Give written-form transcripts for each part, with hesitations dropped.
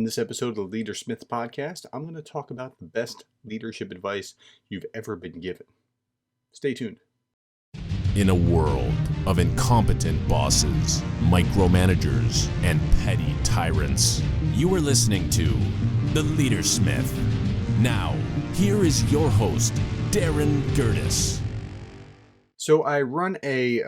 On this episode of the Leader Smith podcast, I'm going to talk about the best leadership advice you've ever been given. Stay tuned. In a world of incompetent bosses, micromanagers, and petty tyrants, you are listening to The Leader Smith. Now, here is your host, Darren Gerdes. So I run a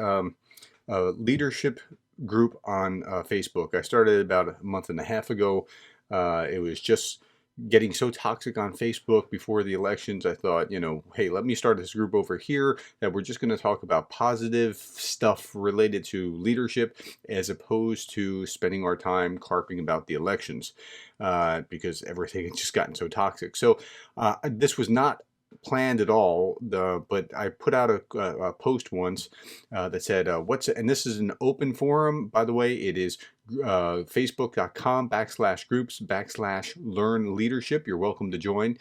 leadership group on Facebook. I started about a month and a half ago. It was just getting so toxic on Facebook before the elections. I thought, hey, let me start this group over here that we're just going to talk about positive stuff related to leadership as opposed to spending our time carping about the elections because everything had just gotten so toxic. So this was not planned at all, but I put out a post once that said, and this is an open forum, by the way. It is facebook.com/groups/learn leadership. You're welcome to join.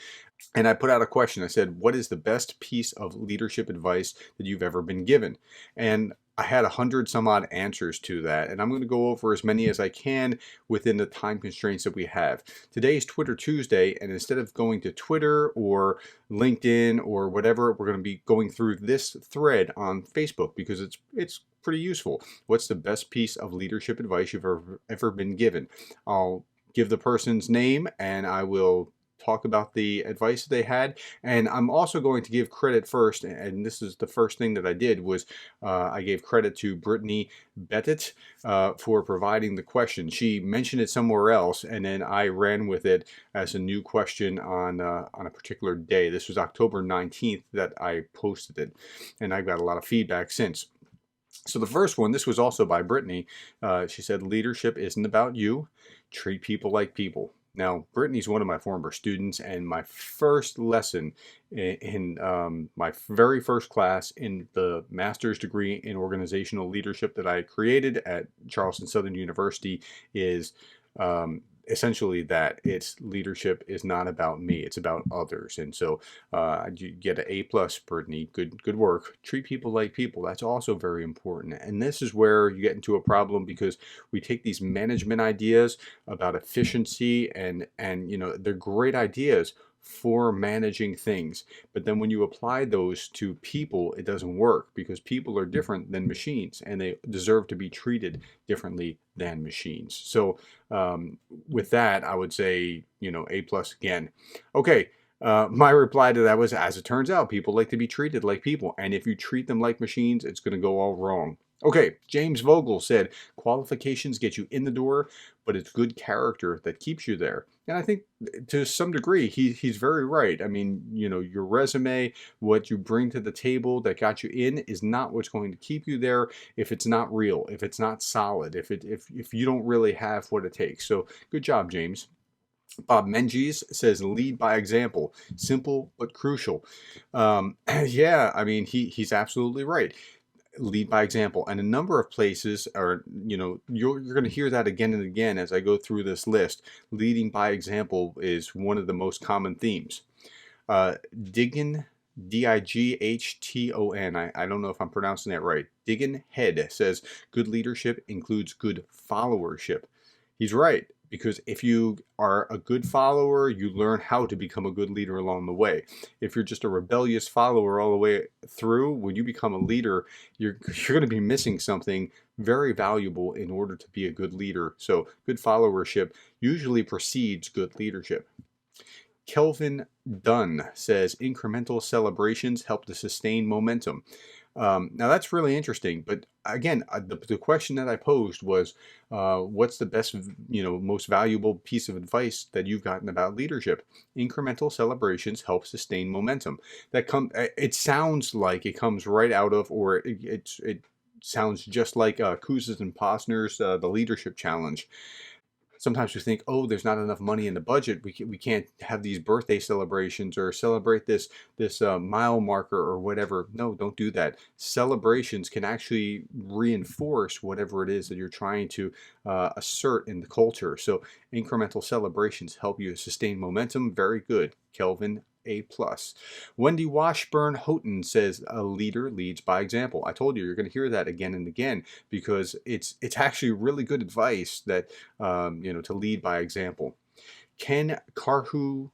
And I put out a question. I said, what is the best piece of leadership advice that you've ever been given? And I had 100 some odd answers to that, and I'm going to go over as many as I can within the time constraints that we have. Today is Twitter Tuesday, and instead of going to Twitter or LinkedIn or whatever, we're going to be going through this thread on Facebook because it's pretty useful. What's the best piece of leadership advice you've ever been given? I'll give the person's name, and I will talk about the advice that they had, and I'm also going to give credit first, and this is the first thing that I did was I gave credit to Brittany Bettit for providing the question. She mentioned it somewhere else, and then I ran with it as a new question on a particular day. This was October 19th that I posted it, and I've got a lot of feedback since. So the first one, this was also by Brittany. She said, leadership isn't about you. Treat people like people. Now, Brittany's one of my former students, and my first lesson in my very first class in the master's degree in organizational leadership that I created at Charleston Southern University is essentially that it's leadership is not about me, it's about others. And so you get an A+, Brittany. Good work. Treat people like people. That's also very important. And this is where you get into a problem because we take these management ideas about efficiency and they're great ideas for managing things, but then when you apply those to people, it doesn't work because people are different than machines and they deserve to be treated differently than machines. So with that, I would say A+ again. Okay. My reply to that was, as it turns out, people like to be treated like people, and if you treat them like machines, it's going to go all wrong. Okay, James Vogel said, qualifications get you in the door, but it's good character that keeps you there. And I think to some degree, he's very right. I mean, your resume, what you bring to the table that got you in is not what's going to keep you there if it's not real, if it's not solid, if you don't really have what it takes. So good job, James. Bob Menges says, lead by example, simple but crucial. Yeah, I mean, he's absolutely right. Lead by example. And a number of places are, you're going to hear that again and again as I go through this list. Leading by example is one of the most common themes. Diggin, Dighton, I don't know if I'm pronouncing that right. Diggin Head says, good leadership includes good followership. He's right. Because if you are a good follower, you learn how to become a good leader along the way. If you're just a rebellious follower all the way through, when you become a leader, you're going to be missing something very valuable in order to be a good leader. So good followership usually precedes good leadership. Kelvin Dunn says, incremental celebrations help to sustain momentum. Now that's really interesting, but again, the question that I posed was, what's the best, most valuable piece of advice that you've gotten about leadership? Incremental celebrations help sustain momentum. It sounds like it comes right out of, or it sounds just like Kouzes and Posner's The Leadership Challenge. Sometimes we think, oh, there's not enough money in the budget. We can't have these birthday celebrations or celebrate this mile marker or whatever. No, don't do that. Celebrations can actually reinforce whatever it is that you're trying to assert in the culture. So incremental celebrations help you sustain momentum. Very good, Kelvin. A+. Wendy Washburn Houghton says a leader leads by example. I told you're going to hear that again and again because it's actually really good advice that to lead by example. Ken Bjorn,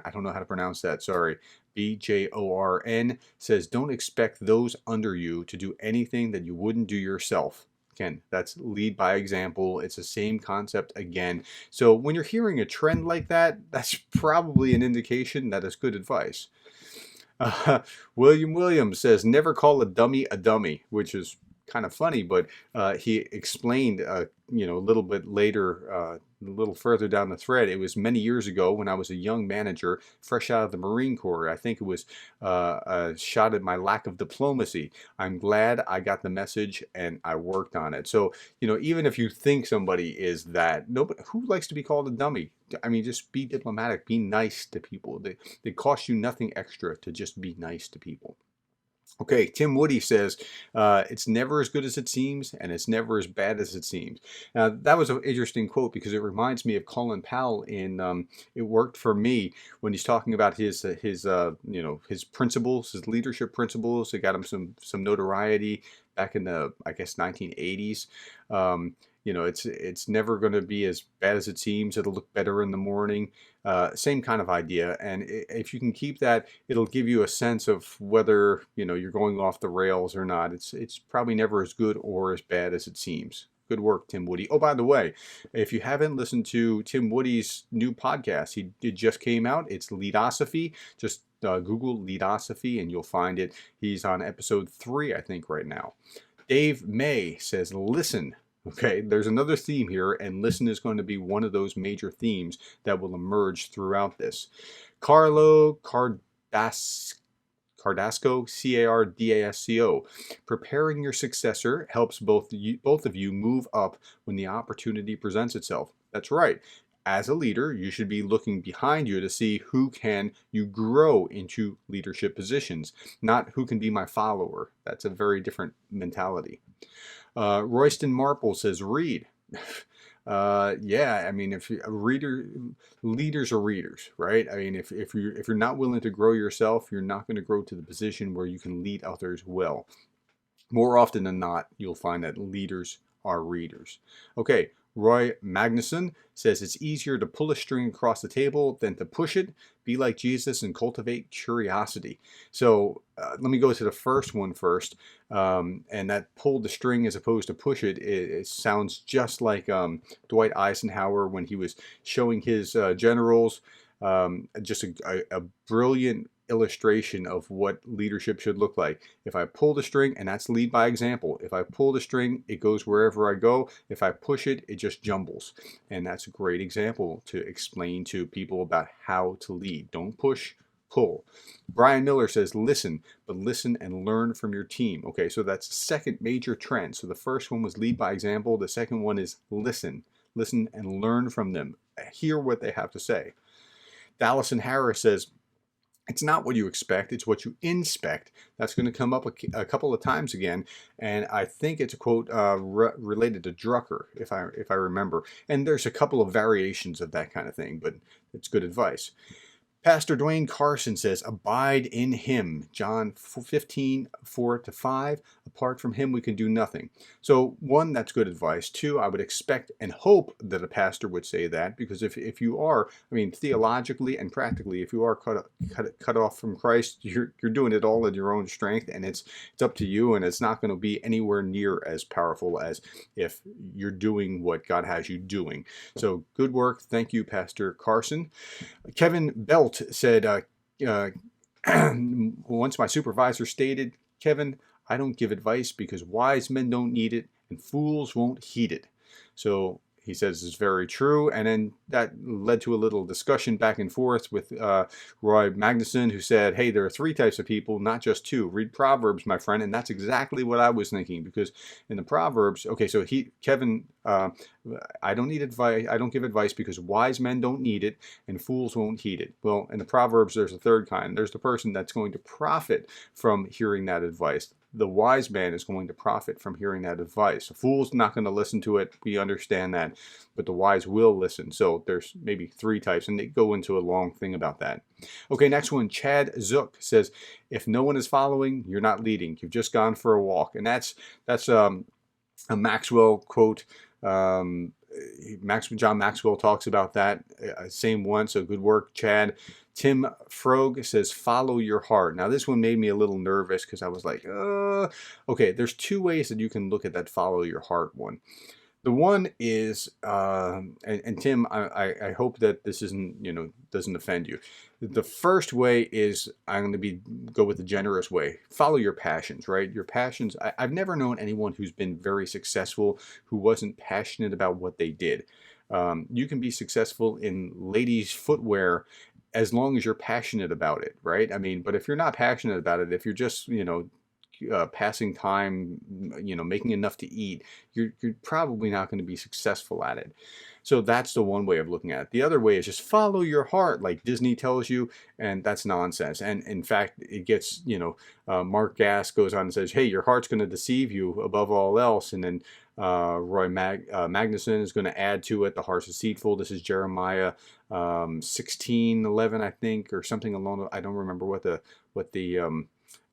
I don't know how to pronounce that, sorry. Bjorn says, don't expect those under you to do anything that you wouldn't do yourself. Again, that's lead by example. It's the same concept again. So when you're hearing a trend like that, that's probably an indication that it's good advice. Uh, William Williams says, never call a dummy, which is kind of funny, but he explained, a little bit later, a little further down the thread. It was many years ago when I was a young manager, fresh out of the Marine Corps. I think it was a shot at my lack of diplomacy. I'm glad I got the message and I worked on it. So, even if you think somebody is that, nobody who likes to be called a dummy. I mean, just be diplomatic, be nice to people. They cost you nothing extra to just be nice to people. Okay, Tim Woody says, it's never as good as it seems, and it's never as bad as it seems. Now, that was an interesting quote because it reminds me of Colin Powell in It Worked for Me, when he's talking about his principles, his leadership principles that got him some notoriety back in the, I guess, 1980s. It's never going to be as bad as it seems. It'll look better in the morning. Same kind of idea. And if you can keep that, it'll give you a sense of whether, you're going off the rails or not. It's probably never as good or as bad as it seems. Good work, Tim Woody. Oh, by the way, if you haven't listened to Tim Woody's new podcast, it just came out. It's Leadosophy. Just Google Leadosophy and you'll find it. He's on episode 3, I think, right now. Dave May says, listen. Okay, there's another theme here, and listen is going to be one of those major themes that will emerge throughout this. Carlo Cardasco, Cardasco, preparing your successor helps both of you move up when the opportunity presents itself. That's right. As a leader, you should be looking behind you to see who can you grow into leadership positions, not who can be my follower. That's a very different mentality. Royston Marple says, read. Yeah, I mean, if leaders are readers, right? I mean, if you're not willing to grow yourself, you're not going to grow to the position where you can lead others well. More often than not, you'll find that leaders are readers. Okay, Roy Magnuson says it's easier to pull a string across the table than to push it. Be like Jesus and cultivate curiosity. So let me go to the first one first. And that pull the string as opposed to push it, it sounds just like Dwight Eisenhower when he was showing his generals just a brilliant illustration of what leadership should look like. If I pull the string, and that's lead by example, if I pull the string, it goes wherever I go. If I push it, it just jumbles. And that's a great example to explain to people about how to lead. Don't push, pull. Brian Miller says, listen, but listen and learn from your team. Okay, so that's the second major trend. So the first one was lead by example. The second one is listen. Listen and learn from them. Hear what they have to say. Dallison Harris says, it's not what you expect, it's what you inspect. That's going to come up a couple of times again, and I think it's a quote related to Drucker, if I remember. And there's a couple of variations of that kind of thing, but it's good advice. Pastor Dwayne Carson says, abide in him. John 15:4-5. Apart from him, we can do nothing. So one, that's good advice. Two, I would expect and hope that a pastor would say that, because if you are, I mean, theologically and practically, if you are cut off from Christ, you're doing it all in your own strength, and it's up to you, and it's not going to be anywhere near as powerful as if you're doing what God has you doing. So good work. Thank you, Pastor Carson. Kevin Belt said, once my supervisor stated, Kevin, I don't give advice because wise men don't need it and fools won't heed it. So he says it's very true. And then that led to a little discussion back and forth with Roy Magnuson, who said, hey, there are 3 types of people, not just 2. Read Proverbs, my friend. And that's exactly what I was thinking, because in the Proverbs, okay, so Kevin, I don't need advice. I don't give advice because wise men don't need it and fools won't heed it. Well, in the Proverbs, there's a third kind. There's the person that's going to profit from hearing that advice. The wise man is going to profit from hearing that advice. A fool's not going to listen to it. We understand that. But the wise will listen. So there's maybe 3 types, and they go into a long thing about that. Okay, next one. Chad Zook says, if no one is following, you're not leading. You've just gone for a walk. And that's a Maxwell quote. John Maxwell talks about that. Same one. So good work, Chad. Tim Frog says, follow your heart. Now, this one made me a little nervous because I was like, okay, there's two ways that you can look at that follow your heart one. The one is, and Tim, I hope that this isn't, doesn't offend you. The first way is I'm going to go with the generous way. Follow your passions, right? Your passions. I've never known anyone who's been very successful who wasn't passionate about what they did. You can be successful in ladies' footwear as long as you're passionate about it, right? I mean, but if you're not passionate about it, if you're just, passing time, making enough to eat, you're probably not going to be successful at it. So that's the one way of looking at it. The other way is just follow your heart, like Disney tells you, and that's nonsense. And in fact, it gets, Mark Gass goes on and says, hey, your heart's going to deceive you above all else. And then Magnuson is going to add to it, the heart's deceitful. This is Jeremiah 16:11, I think, or something along. I don't remember what the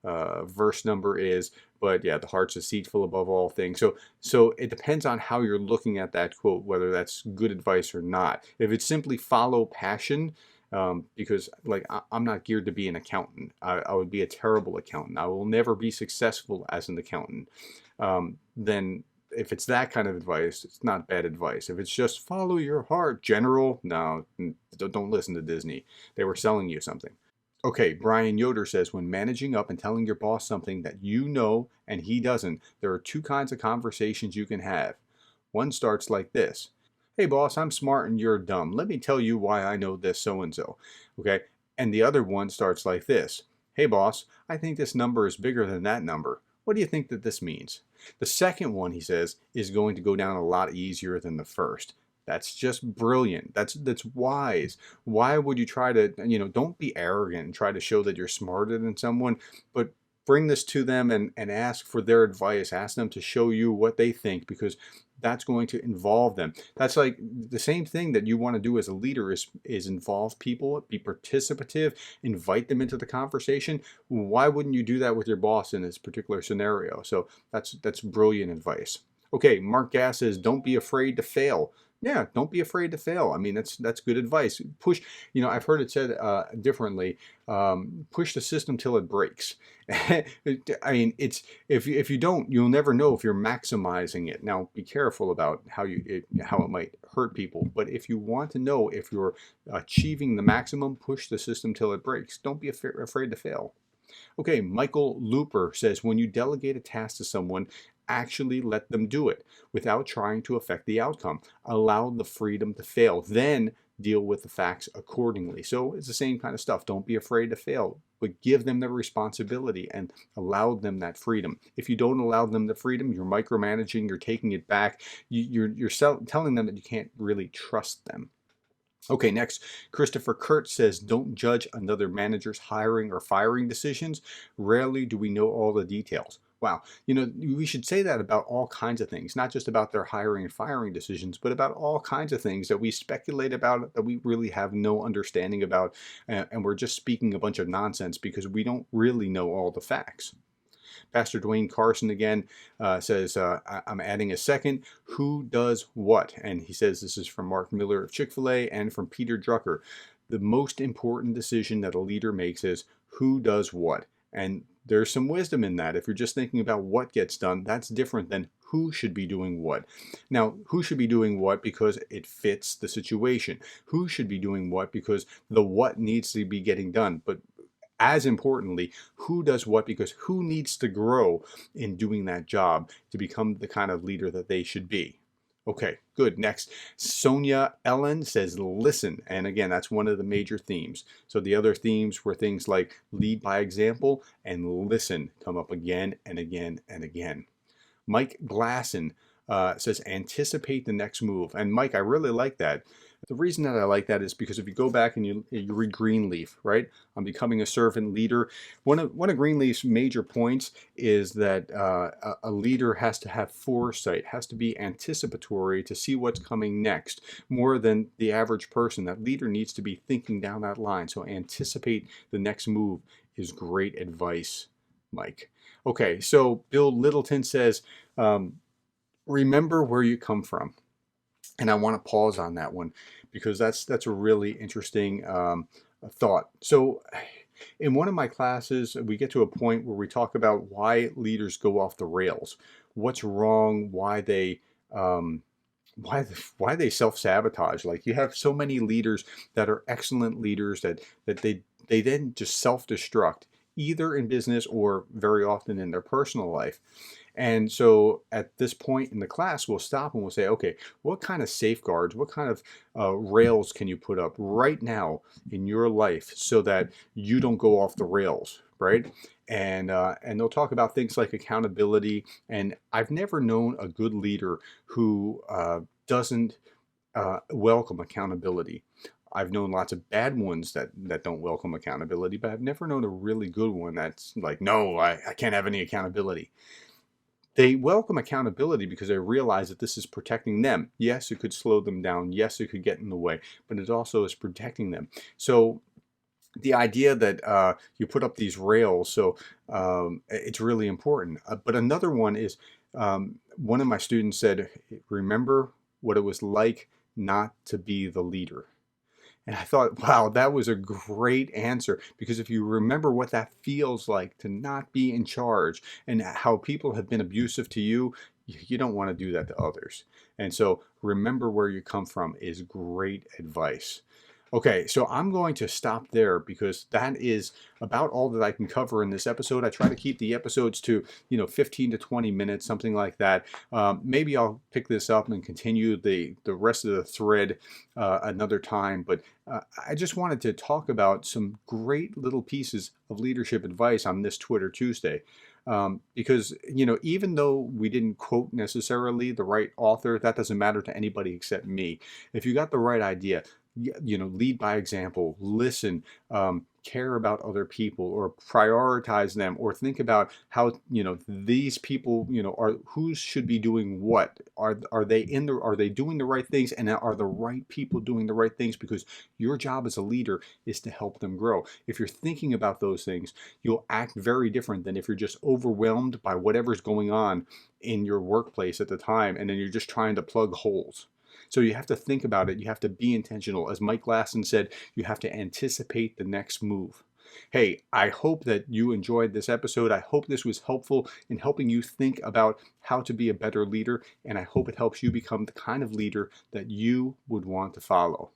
verse number is, but yeah, the heart's deceitful above all things. So it depends on how you're looking at that quote, whether that's good advice or not. If it's simply follow passion, because like I'm not geared to be an accountant. I would be a terrible accountant. I will never be successful as an accountant. Then if it's that kind of advice, it's not bad advice. If it's just follow your heart, general, no, don't listen to Disney. They were selling you something. Okay, Brian Yoder says, when managing up and telling your boss something that you know and he doesn't, there are two kinds of conversations you can have. One starts like this. Hey boss, I'm smart and you're dumb. Let me tell you why I know this so-and-so. Okay, and the other one starts like this. Hey boss, I think this number is bigger than that number. What do you think that this means? The second one, he says, is going to go down a lot easier than the first. That's just brilliant. That's wise. Why would you try to, don't be arrogant and try to show that you're smarter than someone, but bring this to them and ask for their advice. Ask them to show you what they think, because that's going to involve them. That's like the same thing that you want to do as a leader is involve people, be participative, invite them into the conversation. Why wouldn't you do that with your boss in this particular scenario? So that's brilliant advice. Okay, Mark Gass says, don't be afraid to fail. Yeah, don't be afraid to fail. I mean, that's good advice. Push, I've heard it said differently. Push the system till it breaks. I mean, it's if you don't, you'll never know if you're maximizing it. Now, be careful about how it might hurt people. But if you want to know if you're achieving the maximum, push the system till it breaks. Don't be afraid to fail. Okay, Michael Looper says, when you delegate a task to someone, actually let them do it without trying to affect the outcome. Allow the freedom to fail. Then deal with the facts accordingly. So it's the same kind of stuff. Don't be afraid to fail, but give them the responsibility and allow them that freedom. If you don't allow them the freedom, you're micromanaging, you're taking it back. You're telling them that you can't really trust them. Okay, next, Christopher Kurtz says, don't judge another manager's hiring or firing decisions. Rarely do we know all the details. Wow, we should say that about all kinds of things, not just about their hiring and firing decisions, but about all kinds of things that we speculate about, that we really have no understanding about, and we're just speaking a bunch of nonsense because we don't really know all the facts. Pastor Dwayne Carson again says, I'm adding a second, who does what? And he says this is from Mark Miller of Chick-fil-A and from Peter Drucker. The most important decision that a leader makes is who does what? And there's some wisdom in that. If you're just thinking about what gets done, that's different than who should be doing what. Now, who should be doing what because it fits the situation? Who should be doing what because the what needs to be getting done? But as importantly, who does what because who needs to grow in doing that job to become the kind of leader that they should be? Okay, good. Next, Sonia Ellen says, listen. And again, that's one of the major themes. So the other themes were things like lead by example and listen come up again and again and again. Mike Glasson says, anticipate the next move. And Mike, I really like that. The reason that I like that is because if you go back and you read Greenleaf, right, on becoming a servant leader, one of Greenleaf's major points is that a leader has to have foresight, has to be anticipatory to see what's coming next, more than the average person. That leader needs to be thinking down that line. So anticipate the next move is great advice, Mike. Okay, so Bill Littleton says, remember where you come from. And I want to pause on that one because that's a really interesting thought. So in one of my classes, we get to a point where we talk about why leaders go off the rails, what's wrong, um, why they self-sabotage. Like, you have so many leaders that are excellent leaders that they then just self-destruct, either in business or very often in their personal life. And so at this point in the class, we'll stop and we'll say, okay, what kind of safeguards, what kind of rails can you put up right now in your life so that you don't go off the rails, right? And they'll talk about things like accountability. And I've never known a good leader who doesn't welcome accountability. I've known lots of bad ones that don't welcome accountability, but I've never known a really good one that's like, no, I can't have any accountability. They welcome accountability because they realize that this is protecting them. Yes, it could slow them down. Yes, it could get in the way, but it also is protecting them. So the idea that you put up these rails, so it's really important. But another one is, one of my students said, remember what it was like not to be the leader. And I thought, wow, that was a great answer, because if you remember what that feels like to not be in charge and how people have been abusive to you, you don't want to do that to others. And so remember where you come from is great advice. Okay, so I'm going to stop there because that is about all that I can cover in this episode. I try to keep the episodes to, 15 to 20 minutes, something like that. Maybe I'll pick this up and continue the rest of the thread another time. But I just wanted to talk about some great little pieces of leadership advice on this Twitter Tuesday. Because, even though we didn't quote necessarily the right author, that doesn't matter to anybody except me. If you got the right idea, lead by example, listen, care about other people, or prioritize them, or think about how, these people, are, who should be doing what. Are they are they doing the right things, and are the right people doing the right things? Because your job as a leader is to help them grow. If you're thinking about those things, you'll act very different than if you're just overwhelmed by whatever's going on in your workplace at the time, and then you're just trying to plug holes. So you have to think about it. You have to be intentional. As Mike Lassen said, you have to anticipate the next move. Hey, I hope that you enjoyed this episode. I hope this was helpful in helping you think about how to be a better leader, and I hope it helps you become the kind of leader that you would want to follow.